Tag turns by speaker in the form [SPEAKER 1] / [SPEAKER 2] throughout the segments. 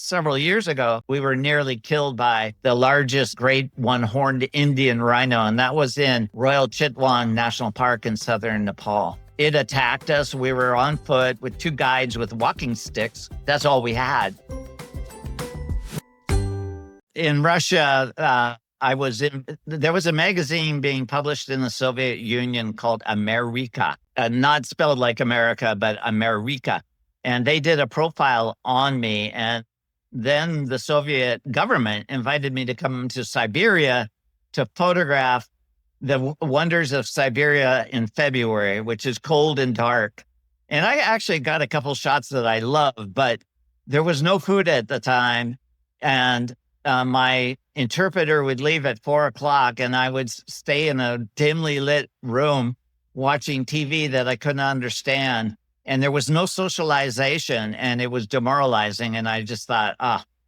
[SPEAKER 1] Several years ago, we were nearly killed by the largest great one-horned Indian rhino, and that was in Royal Chitwan National Park in southern Nepal. It attacked us. We were on foot with two guides with walking sticks. That's all we had. In Russia, there was a magazine being published in the Soviet Union called Amerika, not spelled like America, but Amerika. And they did a profile on me. And then the Soviet government invited me to come to Siberia to photograph the wonders of Siberia in February, which is cold and dark. And I actually got a couple shots that I loved, but there was no food at the time. And my interpreter would leave at 4:00 and I would stay in a dimly lit room watching TV that I couldn't understand. And there was no socialization and it was demoralizing. And I just thought,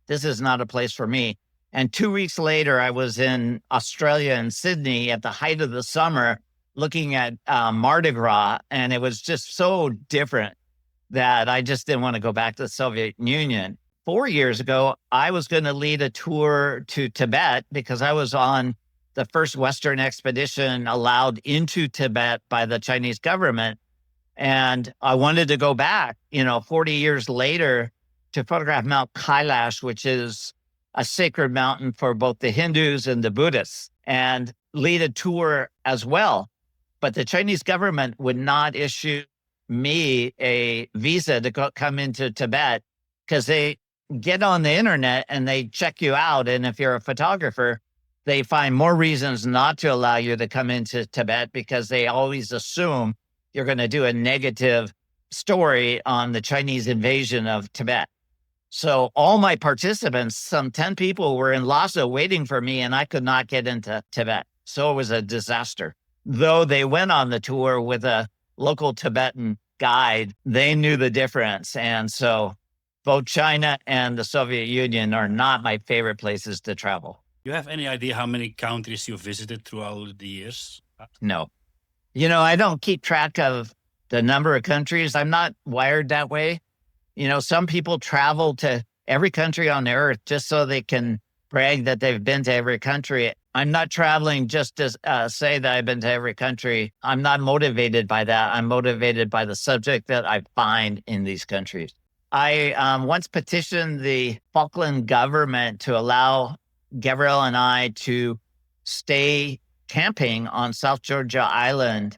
[SPEAKER 1] this is not a place for me. And 2 weeks later, I was in Australia in Sydney at the height of the summer looking at Mardi Gras. And it was just so different that I just didn't want to go back to the Soviet Union. 4 years ago, I was going to lead a tour to Tibet because I was on the first Western expedition allowed into Tibet by the Chinese government. And I wanted to go back, 40 years later to photograph Mount Kailash, which is a sacred mountain for both the Hindus and the Buddhists, and lead a tour as well. But the Chinese government would not issue me a visa to come into Tibet because they get on the internet and they check you out. And if you're a photographer, they find more reasons not to allow you to come into Tibet because they always assume you're going to do a negative story on the Chinese invasion of Tibet. So all my participants, some 10 people, were in Lhasa waiting for me, and I could not get into Tibet. So it was a disaster. Though they went on the tour with a local Tibetan guide, they knew the difference. And so both China and the Soviet Union are not my favorite places to travel.
[SPEAKER 2] Do you have any idea how many countries you visited throughout the years?
[SPEAKER 1] No. I don't keep track of the number of countries. I'm not wired that way. Some people travel to every country on the earth just so they can brag that they've been to every country. I'm not traveling just to say that I've been to every country. I'm not motivated by that. I'm motivated by the subject that I find in these countries. I once petitioned the Falkland government to allow Gabrielle and I to stay camping on South Georgia Island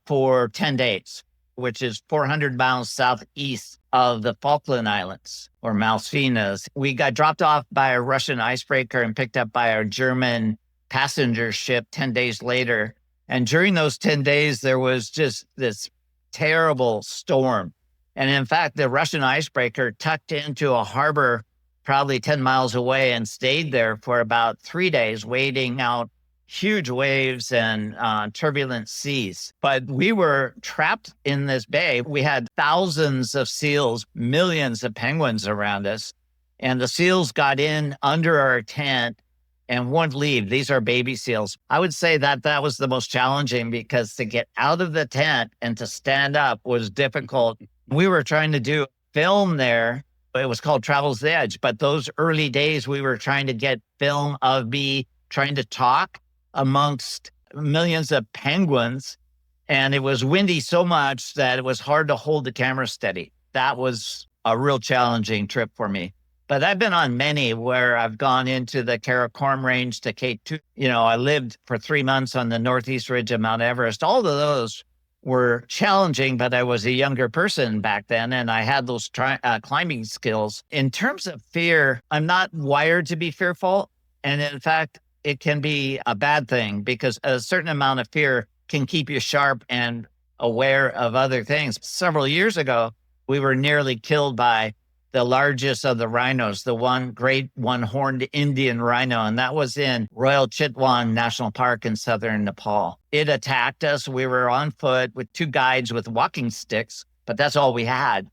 [SPEAKER 1] for 10 days, which is 400 miles southeast of the Falkland Islands or Malvinas. We got dropped off by a Russian icebreaker and picked up by a German passenger ship 10 days later. And during those 10 days, there was just this terrible storm. And in fact, the Russian icebreaker tucked into a harbor probably 10 miles away and stayed there for about 3 days, waiting out huge waves and turbulent seas. But we were trapped in this bay. We had thousands of seals, millions of penguins around us. And the seals got in under our tent and wouldn't leave. These are baby seals. I would say that was the most challenging because to get out of the tent and to stand up was difficult. We were trying to do film there. It was called Travel's Edge. But those early days, we were trying to get film of me trying to talk amongst millions of penguins. And it was windy so much that it was hard to hold the camera steady. That was a real challenging trip for me. But I've been on many where I've gone into the Karakoram Range to K2. I lived for 3 months on the northeast ridge of Mount Everest. All of those were challenging, but I was a younger person back then and I had those climbing skills. In terms of fear, I'm not wired to be fearful. And in fact, it can be a bad thing because a certain amount of fear can keep you sharp and aware of other things. Several years ago, we were nearly killed by the largest of the rhinos, the great one-horned Indian rhino, and that was in Royal Chitwan National Park in southern Nepal. It attacked us. We were on foot with two guides with walking sticks, but that's all we had.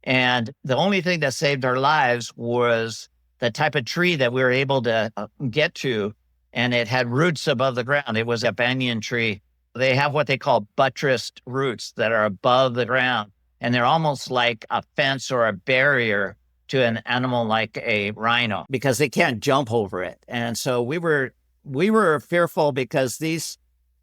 [SPEAKER 1] And the only thing that saved our lives was the type of tree that we were able to get to, and it had roots above the ground. It was a banyan tree. They have what they call buttressed roots that are above the ground, and they're almost like a fence or a barrier to an animal like a rhino because they can't jump over it. And so we were fearful because these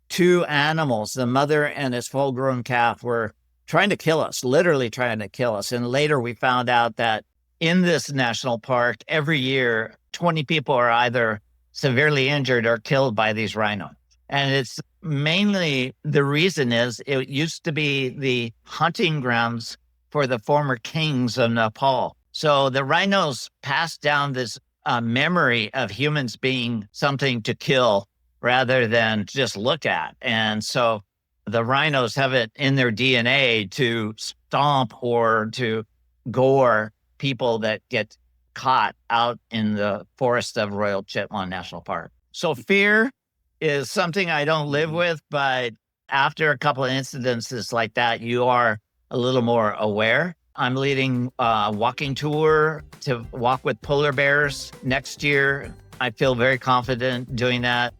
[SPEAKER 1] two animals, the mother and its full-grown calf, were trying to kill us, literally trying to kill us. And later we found out that in this national park, every year, 20 people are either severely injured or killed by these rhinos. And it's mainly the reason is it used to be the hunting grounds for the former kings of Nepal. So the rhinos passed down this memory of humans being something to kill rather than just look at. And so the rhinos have it in their DNA to stomp or to gore people that get caught out in the forest of Royal Chitwan National Park. So fear is something I don't live with, but after a couple of incidences like that, you are a little more aware. I'm leading a walking tour to walk with polar bears next year. I feel very confident doing that.